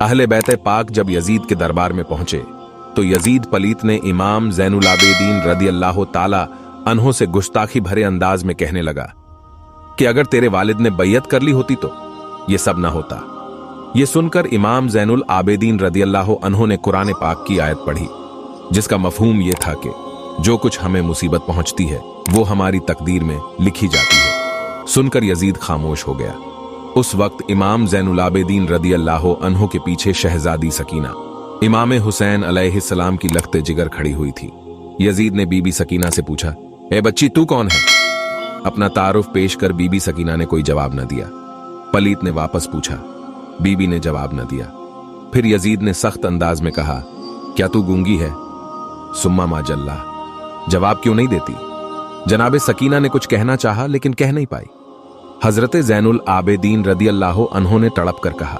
अहले बैत पाक जब यजीद के दरबार में पहुंचे तो यजीद पलीत ने इमाम ज़ैनुल आबिदीन रदी अल्लाह ताला अन्हो से गुस्ताखी भरे अंदाज में कहने लगा कि अगर तेरे वालिद ने बैयत कर ली होती तो ये सब ना होता। ये सुनकर इमाम ज़ैनुल आबिदीन रदी अल्लाह अन्हो ने कुरान पाक की आयत पढ़ी, जिसका मफहूम ये था कि जो कुछ हमें मुसीबत पहुंचती है वो हमारी तकदीर में लिखी जाती है। सुनकर यजीद खामोश हो गया। उस वक्त इमाम ज़ैनुल आबिदीन रदी अल्लाह अन्हो के पीछे शहजादी सकीना इमाम हुसैन अलैहिस्सलाम की लख्त जिगर खड़ी हुई थी। यजीद ने बीबी सकीना से पूछा, ए बच्ची तू कौन है? अपना तारुफ पेश कर बीबी सकीना ने कोई जवाब न दिया। पलीत ने वापस पूछा, बीबी ने जवाब न दिया। फिर यजीद ने सख्त अंदाज में कहा, क्या तू गूंगी है? सुम्मा माजल्ला, जवाब क्यों नहीं देती? जनाबे सकीना ने कुछ कहना चाहा लेकिन कह नहीं पाई। हजरत ज़ैनुल आबिदीन रदी अल्लाह अन्हो ने तड़प कर कहा,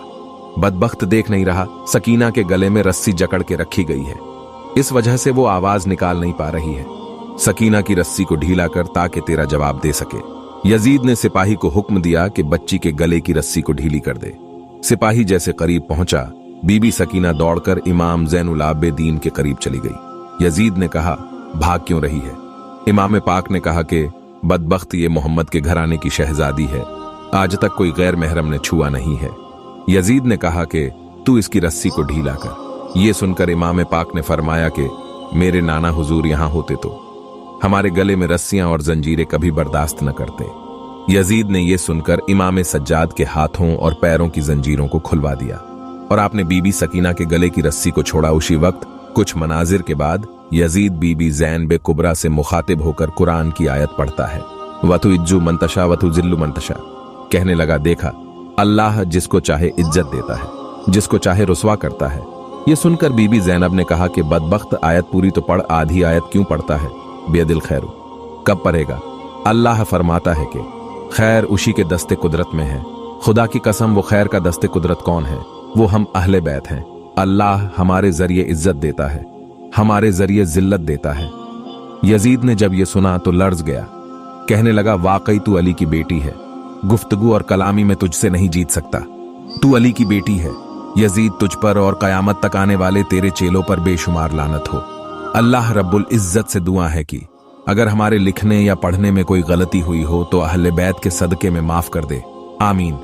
बदबख्त देख नहीं रहा सकीना के गले में रस्सी जकड़ के रखी गई है, इस वजह से वो आवाज निकाल नहीं पा रही है। सकीना की रस्सी को ढीला कर ताकि तेरा जवाब दे सके। यजीद ने सिपाही को हुक्म दिया कि बच्ची के गले की रस्सी को ढीली कर दे। सिपाही जैसे करीब पहुंचा, बीबी सकीना दौड़कर इमाम ज़ैनुल आबिदीन के करीब चली गई। यजीद ने कहा, भाग क्यों रही है? इमाम पाक ने कहा कि बदबख्त ये मोहम्मद के घराने की शहजादी है, आज तक कोई गैर महरम ने छुआ नहीं है। यजीद ने कहा कि तू इसकी रस्सी को ढीला कर। ये सुनकर इमाम पाक ने फरमाया कि मेरे नाना हुजूर यहां होते तो हमारे गले में रस्सियां और जंजीरें कभी बर्दाश्त न करते। यजीद ने यह सुनकर इमाम सज्जाद के हाथों और पैरों की जंजीरों को खुलवा दिया और आपने बीबी सकीना के गले की रस्सी को छोड़ा। उसी वक्त कुछ मनाजिर के बाद यजीद बीबी ज़ैन बे कुबरा से मुखातिब होकर कुरान की आयत पढ़ता है, वतु इज्जू मंतशा वतु जिल्लु मंतशा। कहने लगा, देखा अल्लाह जिसको चाहे इज्जत देता है, जिसको चाहे रुसवा करता है। यह सुनकर बीबी ज़ैनब ने कहा कि बदबख्त आयत पूरी तो पढ़, आधी आयत क्यों पढ़ता है? बेदिल खैरू, कब पढ़ेगा? अल्लाह फरमाता है कि खैर उसी के दस्ते कुदरत में है। खुदा की कसम वो खैर का दस्ते कुदरत कौन है? वो हम अहले बैत हैं। अल्लाह हमारे जरिए इज्जत देता है, हमारे जरिए जिल्लत देता है। यजीद ने जब ये सुना तो लर्ज गया। कहने लगा, वाकई तू अली की बेटी है, गुफ्तगू और कलामी में तुझसे नहीं जीत सकता। तू अली की बेटी है। यजीद, तुझ पर और कयामत तक आने वाले तेरे चेलों पर बेशुमार लानत हो। अल्लाह रब्बुल इज्जत से दुआ है कि अगर हमारे लिखने या पढ़ने में कोई गलती हुई हो तो अहले बैत के सदके में माफ कर दे। आमीन।